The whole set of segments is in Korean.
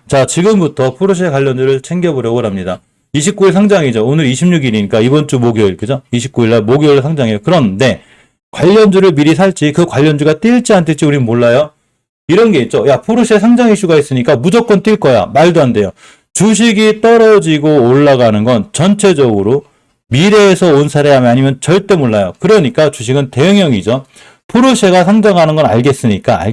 자, 지금부터 포르쉐 관련주를 챙겨보려고 합니다. 29일 상장이죠. 오늘 26일이니까 이번 주 목요일, 그죠? 29일 날 목요일 상장이에요. 그런데 관련주를 미리 살지 그 관련주가 뛸지 안 뛸지 우린 몰라요. 이런 게 있죠. 야, 포르쉐 상장 이슈가 있으니까 무조건 뛸 거야. 말도 안 돼요. 주식이 떨어지고 올라가는 건 전체적으로 미래에서 온 사례하면 아니면 절대 몰라요. 그러니까 주식은 대응형이죠. 포르쉐가 상장하는 건 알겠으니까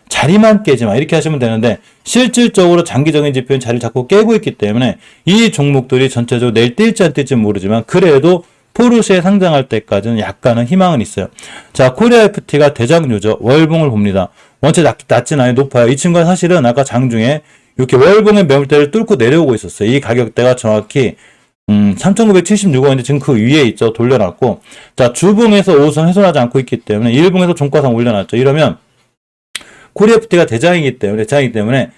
자리만 깨지 마 이렇게 하시면 되는데 실질적으로 장기적인 지표는 자리를 자꾸 깨고 있기 때문에 이 종목들이 전체적으로 내일 뛸지 안 뛸지 모르지만 그래도 포르쉐 상장할 때까지는 약간은 희망은 있어요. 자, 코리아 FT가 대장주죠. 월봉을 봅니다. 원체 낮진 않아요. 높아요. 이 친구가 사실은 아까 장중에 이렇게 월봉의 매물대를 뚫고 내려오고 있었어요. 이 가격대가 정확히 3,976원인데 지금 그 위에 있죠. 돌려놨고 자, 주봉에서 5선 훼손하지 않고 있기 때문에 일봉에서 종가상 올려놨죠. 이러면 코리아 FT가 대장이기 때문에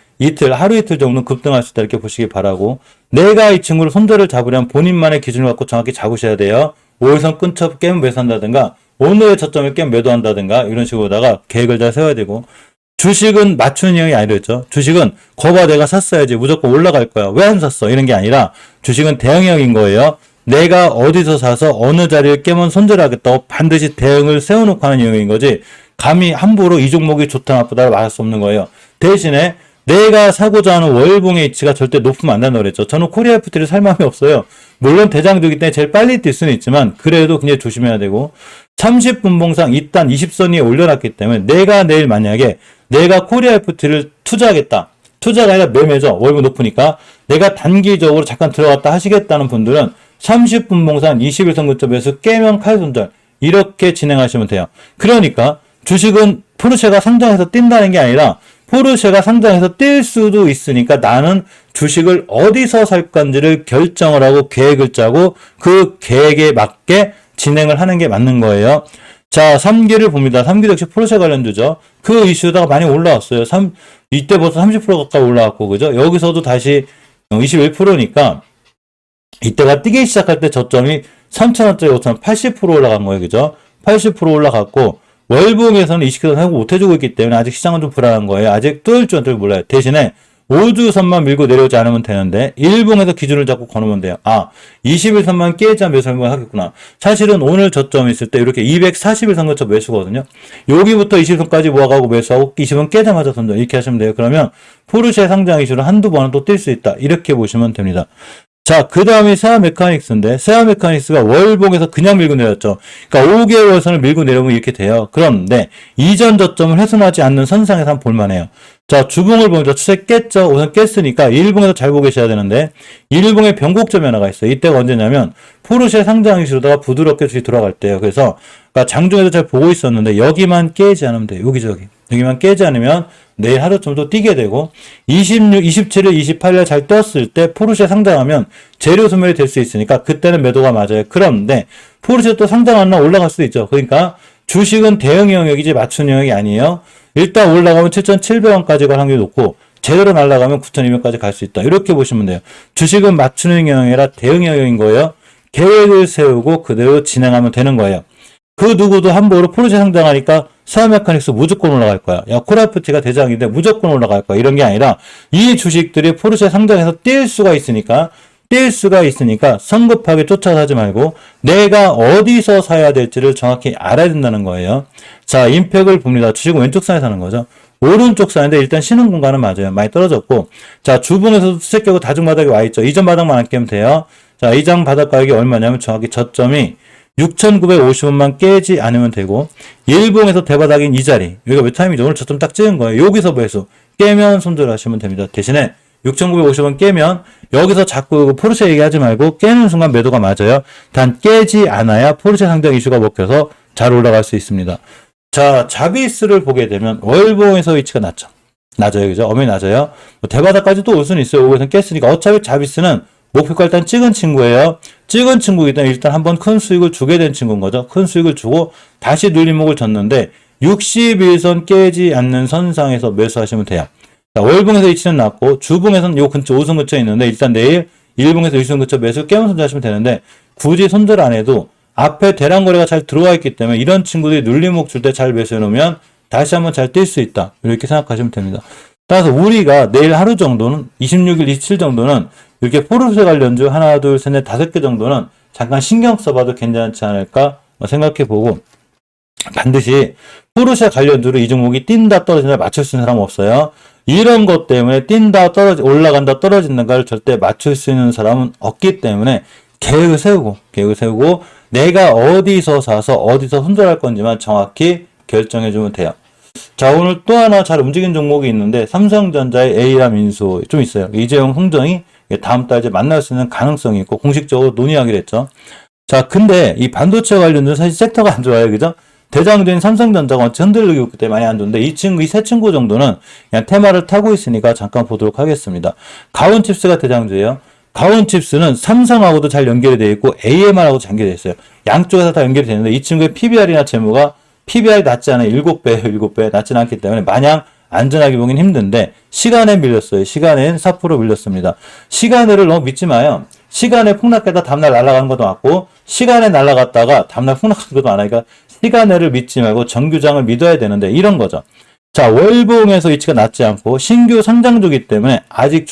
하루 이틀 정도는 급등할 수 있다 이렇게 보시기 바라고 내가 이 친구를 손절을 잡으려면 본인만의 기준을 갖고 정확히 잡으셔야 돼요. 5일선 끊쳐 깨면 매수한다든가 오늘의 저점을 깨면 매도한다든가 이런 식으로다가 계획을 잘 세워야 되고 주식은 맞추는 형이 아니랬죠. 주식은 거봐 내가 샀어야지 무조건 올라갈 거야. 왜 안 샀어? 이런 게 아니라 주식은 대응형인 거예요. 내가 어디서 사서 어느 자리를 깨면 손절하겠다고 반드시 대응을 세워놓고 하는 유형인 거지 감히 함부로 이 종목이 좋다 나쁘다를 말할 수 없는 거예요. 대신에 내가 사고자 하는 월봉의 위치가 절대 높으면 안 된다고 그랬죠. 저는 코리아 FT를 살 마음이 없어요. 물론 대장주기 때문에 제일 빨리 뛸 수는 있지만 그래도 굉장히 조심해야 되고 30분봉상 일단 20선 위에 올려놨기 때문에 내가 내일 만약에 내가 코리아 FT를 투자하겠다. 투자가 아니라 매매죠. 월봉 높으니까 내가 단기적으로 잠깐 들어갔다 하시겠다는 분들은 30분봉상 21선 근처 매수 깨면 칼손절 이렇게 진행하시면 돼요. 그러니까 주식은 포르쉐가 상장해서 뛴다는 게 아니라 포르쉐가 상장해서 뛸 수도 있으니까 나는 주식을 어디서 살 건지를 결정을 하고 계획을 짜고 그 계획에 맞게 진행을 하는 게 맞는 거예요. 자, 3기를 봅니다. 3기 역시 포르쉐 관련주죠. 그 이슈다가 많이 올라왔어요. 이때 벌써 30% 가까이 올라왔고, 그죠? 여기서도 다시 21%니까 이때가 뛰기 시작할 때 저점이 3,000원짜리 5,000원 80% 올라간 거예요. 그죠? 80% 올라갔고, 월봉에서는 20kg 회복 못 해주고 있기 때문에 아직 시장은 좀 불안한 거예요. 아직 뚫을 줄 안 뚫을 몰라요. 대신에 5주선만 밀고 내려오지 않으면 되는데 일봉에서 기준을 잡고 거놓으면 돼요. 21선만 깨자 매수를 하겠구나. 사실은 오늘 저점 있을 때 이렇게 241선 근처 매수거든요. 여기부터 20선까지 모아가고 매수하고 20선 깨자마자 손절 이렇게 하시면 돼요. 그러면 포르쉐 상장 이슈를 한두 번은 또 뛸 수 있다. 이렇게 보시면 됩니다. 자, 그 다음이 세아 메카닉스인데, 세아 메카닉스가 월봉에서 그냥 밀고 내렸죠. 그러니까 5개월 선을 밀고 내려오면 이렇게 돼요. 그런데 이전 저점을 훼손하지 않는 선상에서 한번 볼만해요. 자, 주봉을 보면 추세 깼죠. 우선 깼으니까 일봉에서 잘 보고 계셔야 되는데, 일봉에 변곡점이 하나가 있어요. 이때가 언제냐면, 포르쉐 상장 이슈로다가 부드럽게 주식 돌아갈 때예요. 그래서, 그러니까 장중에도 잘 보고 있었는데, 여기만 깨지 않으면 돼요. 여기저기. 여기만 깨지 않으면, 내일 하루 정도 뛰게 되고 26, 27일, 28일 잘 떴을 때 포르쉐 상장하면 재료 소멸이 될 수 있으니까 그때는 매도가 맞아요. 그런데 포르쉐 또 상장하는 날 올라갈 수도 있죠. 그러니까 주식은 대응 영역이지 맞춘 영역이 아니에요. 일단 올라가면 7,700원까지 갈 확률이 높고 제대로 날아가면 9,200원까지 갈 수 있다. 이렇게 보시면 돼요. 주식은 맞추는 영역이라 대응 영역인 거예요. 계획을 세우고 그대로 진행하면 되는 거예요. 그 누구도 함부로 포르쉐 상장하니까 세아 메카닉스 무조건 올라갈 거야. 야, 코리아 FT가 대장인데 무조건 올라갈 거야. 이런 게 아니라 이 주식들이 포르쉐 상장해서 뛸 수가 있으니까 성급하게 쫓아서 하지 말고 내가 어디서 사야 될지를 정확히 알아야 된다는 거예요. 자, 임팩을 봅니다. 주식은 왼쪽 선에 사는 거죠. 오른쪽 선인데 일단 쉬는 공간은 맞아요. 많이 떨어졌고 자, 주봉에서도 수색 격고 다중 바닥에 와 있죠. 이전 바닥만 안 깨면 돼요. 자, 이장 바닥 가격이 얼마냐면 정확히 저점이 6,950원만 깨지 않으면 되고 일봉에서 대바닥인 이 자리 여기가 몇 타임이죠? 오늘 저점 딱 찍은 거예요. 여기서 매수 깨면 손절하시면 됩니다. 대신에 6,950원 깨면 여기서 자꾸 포르쉐 얘기하지 말고 깨는 순간 매도가 맞아요. 단 깨지 않아야 포르쉐 상장 이슈가 먹혀서 잘 올라갈 수 있습니다. 자, 자비스를 보게 되면 월봉에서 위치가 낮아요. 그죠? 엄연히 낮아요. 뭐 대바닥까지 또 올 수는 있어요. 여기서 깼으니까 어차피 자비스는 목표가 일단 찍은 친구예요. 찍은 친구이기 때문에 일단 한번 큰 수익을 주게 된 친구인 거죠. 큰 수익을 주고 다시 눌림목을 줬는데 61선 깨지 않는 선상에서 매수하시면 돼요. 자, 월봉에서 위치는 낮고 주봉에서는 요 근처 5선 근처에 있는데 일단 내일 일봉에서 1선 근처 매수 깨면 손절하시면 되는데 굳이 손절 안 해도 앞에 대량 거래가 잘 들어와 있기 때문에 이런 친구들이 눌림목 줄 때 잘 매수해 놓으면 다시 한번 잘 뛸 수 있다. 이렇게 생각하시면 됩니다. 따라서 우리가 내일 하루 정도는 26일, 27 정도는 이렇게 포르쉐 관련주 하나, 둘, 셋, 넷, 5개 정도는 잠깐 신경 써봐도 괜찮지 않을까 생각해보고, 반드시 포르쉐 관련주로 이 종목이 뛴다 떨어진다 맞출 수 있는 사람은 없어요. 이런 것 때문에 뛴다 올라간다 떨어진다를 절대 맞출 수 있는 사람은 없기 때문에 계획을 세우고 내가 어디서 사서 어디서 손절할 건지만 정확히 결정해주면 돼요. 자, 오늘 또 하나 잘 움직인 종목이 있는데 삼성전자의 A람 인수 좀 있어요. 이재용 총정이 다음 달 이제 만날 수 있는 가능성이 있고 공식적으로 논의하기로 했죠. 자, 근데 이 반도체 관련된 사실 섹터가 안 좋아요. 그죠? 대장주인 삼성전자가 원체 흔들리고 있기 때문에 많이 안 좋은데 이 세 친구 정도는 그냥 테마를 타고 있으니까 잠깐 보도록 하겠습니다. 가온칩스가 대장주예요. 가온칩스는 삼성하고도 잘 연결이 되어 있고 AMR하고도 연결이 되어 있어요. 양쪽에서 다 연결이 되는데 이 친구의 PBR이나 재무가 PBR이 낮지 않아요. 7배예요. 7배. 낮지는 않기 때문에 마냥 안전하게 보긴 힘든데 시간에 밀렸어요. 시간엔 4% 밀렸습니다. 시간을 너무 믿지 마요. 시간에 폭락했다 다음날 날아가는 것도 맞고 시간에 날아갔다가 다음날 폭락하는 것도 많으니까 시간을 믿지 말고 정규장을 믿어야 되는데 이런 거죠. 자, 월봉에서 위치가 낮지 않고 신규 상장주기 때문에 아직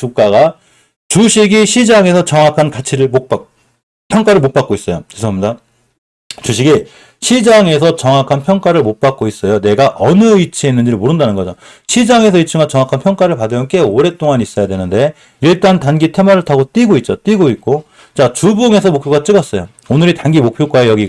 주식이 시장에서 정확한 가치를 평가를 못 받고 있어요. 죄송합니다. 주식이 시장에서 정확한 평가를 못 받고 있어요. 내가 어느 위치에 있는지를 모른다는 거죠. 시장에서 이 친구가 정확한 평가를 받으면 꽤 오랫동안 있어야 되는데 일단 단기 테마를 타고 뛰고 있고 자, 주봉에서 목표가 찍었어요. 오늘이 단기 목표가에 여기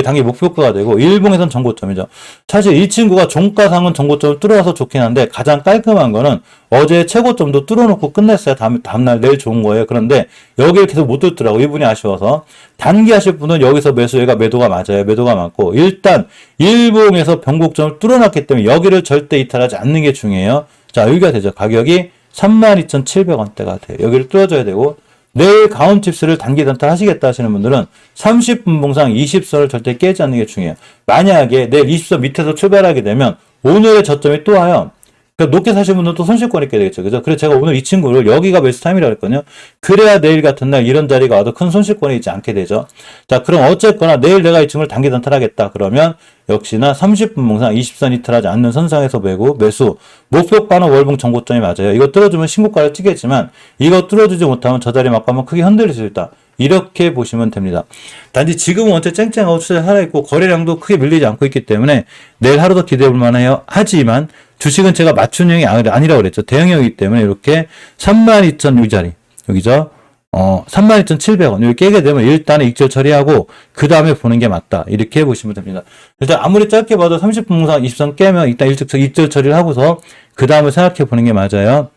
단기 목표가가 되고 일봉에선 정고점이죠. 사실 이 친구가 종가상은 정고점을 뚫어서 좋긴 한데 가장 깔끔한 거는 어제 최고점도 뚫어놓고 끝냈어요. 다음날 내일 좋은 거예요. 그런데 여기를 계속 못 뚫더라고. 이분이 아쉬워서. 단기 하실 분은 여기서 매수가 매도가 맞아요. 매도가 맞고 일단 일봉에서 변곡점을 뚫어놨기 때문에 여기를 절대 이탈하지 않는 게 중요해요. 자, 여기가 되죠. 가격이 32,700원대가 돼요. 여기를 뚫어줘야 되고 내일 가온칩스를 단기 단타 하시겠다 하시는 분들은 30분 봉상 20선을 절대 깨지 않는 게 중요해요. 만약에 내일 20선 밑에서 출발하게 되면 오늘의 저점이 또 와요. 그러니까 높게 사시는 분들은 또 손실권이 있게 되겠죠. 그죠? 그래서 제가 오늘 이 친구를 여기가 매수 타임이라고 했거든요. 그래야 내일 같은 날 이런 자리가 와도 큰 손실권이 있지 않게 되죠. 자, 그럼 어쨌거나 내일 내가 이 친구를 단기 단타하겠다. 그러면 역시나 30분 봉상 20선 이탈하지 않는 선상에서 매수. 목표가는 월봉 정고점이 맞아요. 이거 뚫어주면 신고가를 찍겠지만 이거 뚫어주지 못하면 저 자리 맞고 하면 크게 흔들릴 수 있다. 이렇게 보시면 됩니다. 단지 지금은 원체 쨍쨍하고 추세 살아있고 거래량도 크게 밀리지 않고 있기 때문에 내일 하루 더 기대해 볼 만해요. 하지만 주식은 제가 맞춤형이 아니라고 그랬죠. 대형형이기 때문에 이렇게 32,000 이 자리 여기죠. 32,700원 여기 깨게 되면 일단은 익절 처리하고 그 다음에 보는 게 맞다. 이렇게 보시면 됩니다. 일단 아무리 짧게 봐도 30분 봉상 20선 깨면 일단 익절 처리를 하고서 그 다음을 생각해 보는 게 맞아요.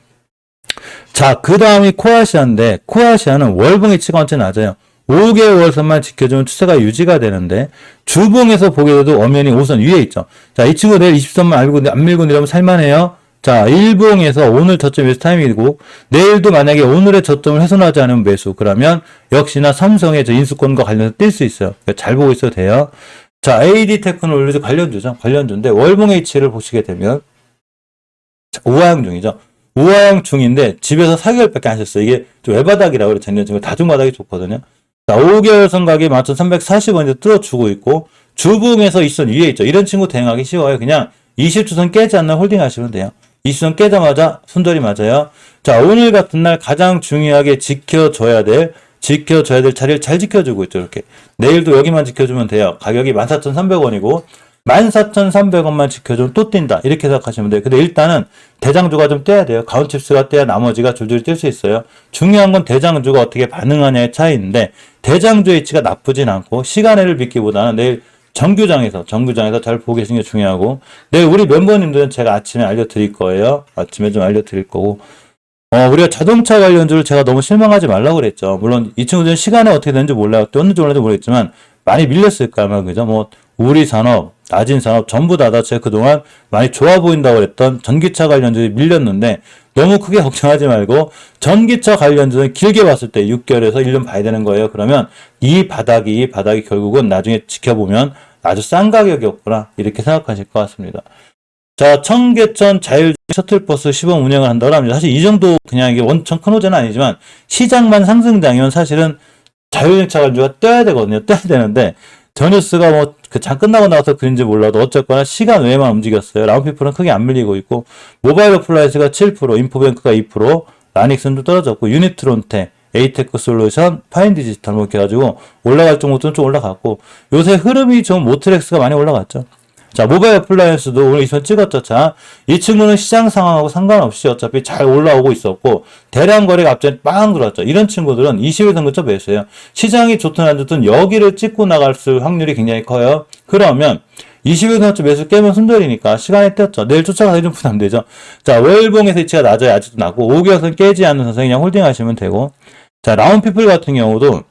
자, 그 다음이 코아시아인데 코아시아는 월봉의 치가 완전 낮아요. 5개월선만 지켜주면 추세가 유지가 되는데 주봉에서 보게 돼도 엄연히 5선 위에 있죠. 자, 이 친구 내일 20선만 안 밀고 내려면 살만해요. 자, 일봉에서 오늘 저점 매수 타이밍이고 내일도 만약에 오늘의 저점을 훼손하지 않으면 매수. 그러면 역시나 삼성의 저 인수권과 관련해서 뛸 수 있어요. 그러니까 잘 보고 있어도 돼요. 자, AD테크놀로지 관련주죠. 관련주인데 월봉 H를 보시게 되면 우하형 중이죠. 우하형 중인데 집에서 4개월밖에 안 하셨어요. 이게 좀 외바닥이라고 그래. 작년 다중바닥이 좋거든요. 자, 5개월 선각이 11,340원에 뚫어주고 있고 주봉에서 20선 위에 있죠. 이런 친구 대응하기 쉬워요. 그냥 20주선 깨지 않는 홀딩 하시면 돼요. 20선 깨자마자 손절이 맞아요. 자, 오늘 같은 날 가장 중요하게 지켜줘야 될 자리를 잘 지켜주고 있죠. 이렇게. 내일도 여기만 지켜주면 돼요. 가격이 14,300원이고 14,300원만 지켜주면 또 뛴다. 이렇게 생각하시면 돼요. 근데 일단은 대장주가 좀 떼야 돼요. 가온칩스가 떼야 나머지가 줄줄이 뛸 수 있어요. 중요한 건 대장주가 어떻게 반응하냐의 차이인데 대장주의 위치가 나쁘진 않고 시간을 믿기보다는 내일 정규장에서 잘 보고 계시는 게 중요하고 내일 우리 멤버님들은 제가 아침에 알려드릴 거예요. 아침에 좀 알려드릴 거고 우리가 자동차 관련주를 제가 너무 실망하지 말라고 그랬죠. 물론 이 친구들은 시간에 어떻게 되는지 몰라요. 또 어느 쪽으로 모르겠지만 많이 밀렸을 거야. 그죠? 뭐 우리 산업, 낮은 산업 전부 다 제가 그동안 많이 좋아 보인다고 그랬던 전기차 관련주들이 밀렸는데 너무 크게 걱정하지 말고 전기차 관련주는 길게 봤을 때 6개월에서 1년 봐야 되는 거예요. 그러면 이 바닥이 결국은 나중에 지켜보면 아주 싼 가격이었구나 이렇게 생각하실 것 같습니다. 자, 청계천 자율 셔틀버스 시범 운영을 한다고 합니다. 사실 이 정도 그냥 이게 원천 큰 호재는 아니지만 시장만 상승장이면 사실은 자율주행차 관주가 떠야 되거든요. 떠야 되는데 저 뉴스가 뭐 그 장 끝나고 나서 그런지 몰라도 어쨌거나 시간 외에만 움직였어요. 라운피플은 크게 안 밀리고 있고 모바일 어플라이언스가 7%, 인포뱅크가 2%, 라닉스는 좀 떨어졌고 유니트론테, 에이테크 솔루션, 파인 디지털 뭐 이렇게 해가지고 올라갈 종목들은 좀 올라갔고 요새 흐름이 좀 모트렉스가 많이 올라갔죠. 자, 모바일 어플라이언스도 오늘 이선 찍었죠. 자, 이 친구는 시장 상황하고 상관없이 어차피 잘 올라오고 있었고, 대량 거래가 앞전에 빵 들어왔죠. 이런 친구들은 21선 근처 매수해요. 시장이 좋든 안 좋든 여기를 찍고 나갈 확률이 굉장히 커요. 그러면 21선 근처 매수 깨면 손절이니까 시간이 떴죠. 내일 쫓아가서 좀 부담되죠. 자, 월봉에서 위치가 낮아요. 아직도 낮고, 5개월선 깨지 않는 선생 그냥 홀딩 하시면 되고, 자, 라운피플 같은 경우도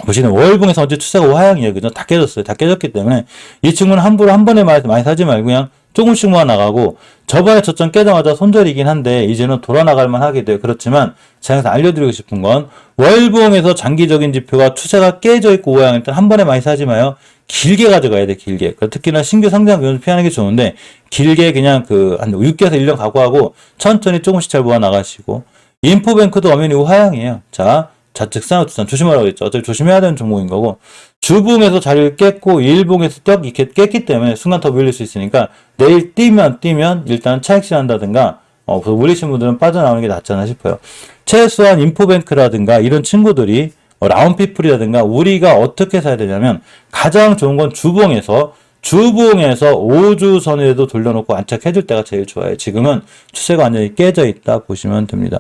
보시는 월봉에서 언제 추세가 우하향이에요. 그죠? 다 깨졌어요. 다 깨졌기 때문에 이 친구는 함부로 한 번에 많이 사지 말고 그냥 조금씩 모아 나가고 저번에 저점 깨자마자 손절이긴 한데 이제는 돌아 나갈만 하게 돼요. 그렇지만 제가 알려드리고 싶은 건 월봉에서 장기적인 지표가 추세가 깨져 있고 우하향일 때 한 번에 많이 사지 마요. 길게 가져가야 돼. 길게. 특히나 신규 상장 비용 피하는 게 좋은데 길게 그냥 한 6개에서 1년 각오하고 천천히 조금씩 잘 모아 나가시고 인포뱅크도 엄연히 우하향이에요. 자, 좌측 사우트선 조심하라고 했죠. 어차피 조심해야 되는 종목인 거고 주봉에서 자리를 깼고 일봉에서 이렇게 깼기 때문에 순간 더 밀릴 수 있으니까 내일 뛰면 일단 차익 실한다든가 물리신 분들은 빠져나오는 게 낫지 않나 싶어요. 최소한 인포뱅크라든가 이런 친구들이 라운피플이라든가 우리가 어떻게 사야 되냐면 가장 좋은 건 주봉에서 5주선에도 돌려놓고 안착해줄 때가 제일 좋아요. 지금은 추세가 완전히 깨져 있다 보시면 됩니다.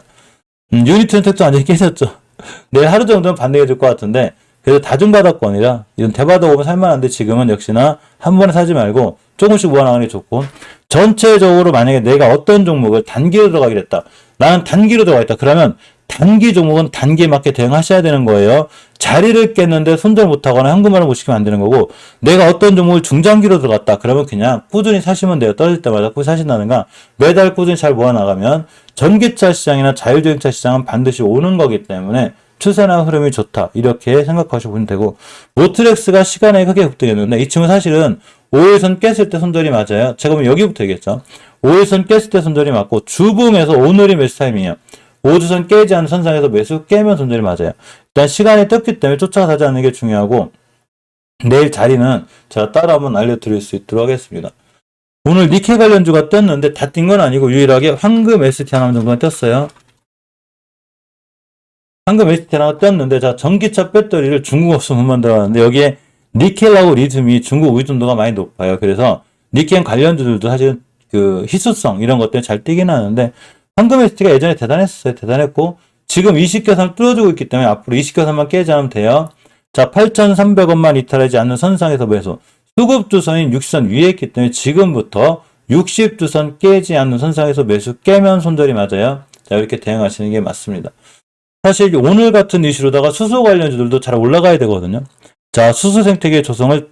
유니트론텍도 완전히 깨졌죠. 내일 하루 정도는 반등해 줄 것 같은데 그래도 다중바닥권이라 이런 대바닥 오면 살만한데 지금은 역시나 한 번에 사지 말고 조금씩 모아나가는 게 좋고 전체적으로 만약에 내가 어떤 종목을 단기로 들어가기로 했다. 나는 단기로 들어가 있다. 그러면 단기 종목은 단기에 맞게 대응하셔야 되는 거예요. 자리를 깼는데 손절 못하거나 현금화를 못 시키면 안 되는 거고 내가 어떤 종목을 중장기로 들어갔다. 그러면 그냥 꾸준히 사시면 돼요. 떨어질 때마다 꾸준히 사신다든가 매달 꾸준히 잘 모아나가면 전기차 시장이나 자율주행차 시장은 반드시 오는 거기 때문에 추세나 흐름이 좋다. 이렇게 생각하시면 보면 되고 모트렉스가 시간에 크게 급등했는데 이 친구 사실은 5일선 깼을 때 손절이 맞아요. 제가 보면 여기부터 얘기했죠. 5일선 깼을 때 손절이 맞고 주봉에서 오늘이 매수 타임이에요. 5주선 깨지 않는 선상에서 매수 깨면 손절이 맞아요. 일단 시간이 떴기 때문에 쫓아가지 않는 게 중요하고 내일 자리는 제가 따로 한번 알려드릴 수 있도록 하겠습니다. 오늘 니켈 관련주가 떴는데 다 뛴 건 아니고 유일하게 황금 ST 하나 정도가 떴어요. 황금 ST 하나 떴는데 자 전기차 배터리를 중국 없으면 못 만들었는데 여기에 니켈하고 리튬이 중국 의존도가 많이 높아요. 그래서 니켈 관련주들도 사실 그 희소성 이런 것 때문에 잘 뛰긴 하는데 황금 ST가 예전에 대단했어요. 대단했고 지금 20개선을 뚫어주고 있기 때문에 앞으로 20개선만 깨지 않으면 돼요. 자 8,300원만 이탈하지 않는 선상에서 매수 수급주선인 60선 위에 있기 때문에 지금부터 60주선 깨지 않는 선상에서 매수 깨면 손절이 맞아요. 자 이렇게 대응하시는 게 맞습니다. 사실 오늘 같은 이슈로다가 수소 관련주들도 잘 올라가야 되거든요. 자 수소 생태계 조성을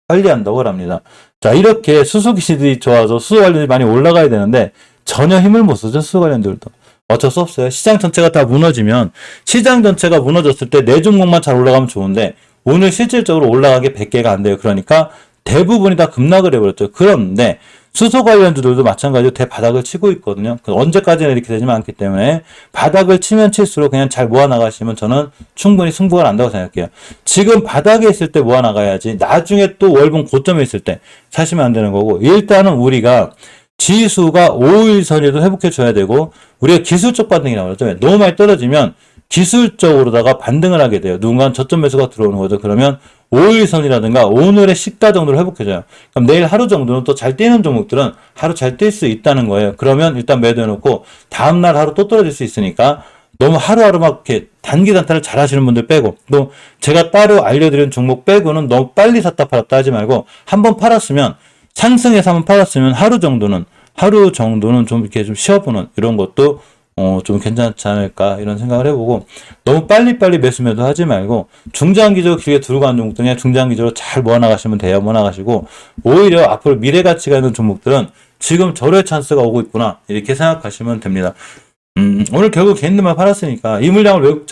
관리한다고 합니다. 자 이렇게 수소 기술이 좋아서 수소 관련이 많이 올라가야 되는데 전혀 힘을 못 쓰죠. 수소 관련들도. 어쩔 수 없어요. 시장 전체가 다 무너지면 시장 전체가 무너졌을 때 내 종목만 잘 올라가면 좋은데 오늘 실질적으로 올라가게 100개가 안 돼요. 그러니까 대부분이 다 급락을 해버렸죠. 그런데 수소 관련주들도 마찬가지로 대바닥을 치고 있거든요. 언제까지나 이렇게 되지만 않기 때문에 바닥을 치면 칠수록 그냥 잘 모아나가시면 저는 충분히 승부가 난다고 생각해요. 지금 바닥에 있을 때 모아나가야지 나중에 또 월봉 고점에 있을 때 사시면 안 되는 거고 일단은 우리가 지수가 5일선에도 회복해줘야 되고 우리가 기술적 반등이라고 그러죠. 너무 많이 떨어지면 기술적으로다가 반등을 하게 돼요. 누군가는 저점 매수가 들어오는 거죠. 그러면 5일선이라든가 오늘의 시가 정도를 회복해줘요. 그럼 내일 하루 정도는 또 잘 뛰는 종목들은 하루 잘 뛸 수 있다는 거예요. 그러면 일단 매도해놓고 다음날 하루 또 떨어질 수 있으니까 너무 하루하루 막 이렇게 단기 단타를 잘 하시는 분들 빼고 또 제가 따로 알려드린 종목 빼고는 너무 빨리 샀다 팔았다 하지 말고 한번 팔았으면 상승해서 한번 팔았으면 하루 정도는 좀 이렇게 좀 쉬어보는 이런 것도 좀 괜찮지 않을까 이런 생각을 해보고 너무 빨리빨리 매수매도 하지 말고 중장기적으로 길게 두고 가는 종목들 그냥 중장기적으로 잘 모아나가시면 돼요. 모아나가시고 오히려 앞으로 미래 가치가 있는 종목들은 지금 절호의 찬스가 오고 있구나 이렇게 생각하시면 됩니다. 오늘 결국 개인들만 팔았으니까 이 물량을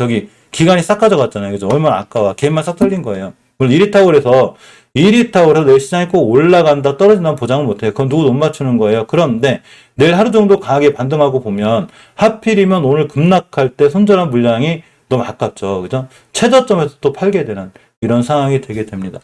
기간이 싹 가져갔잖아요. 그죠? 얼마나 아까워. 개인만 싹 털린 거예요. 물론 1위 타월에서 내일 시장이 꼭 올라간다 떨어진다는 보장은 못해요. 그건 누구도 못 맞추는 거예요. 그런데 내일 하루 정도 강하게 반등하고 보면 하필이면 오늘 급락할 때 손절한 물량이 너무 아깝죠. 그죠? 최저점에서 또 팔게 되는 이런 상황이 되게 됩니다.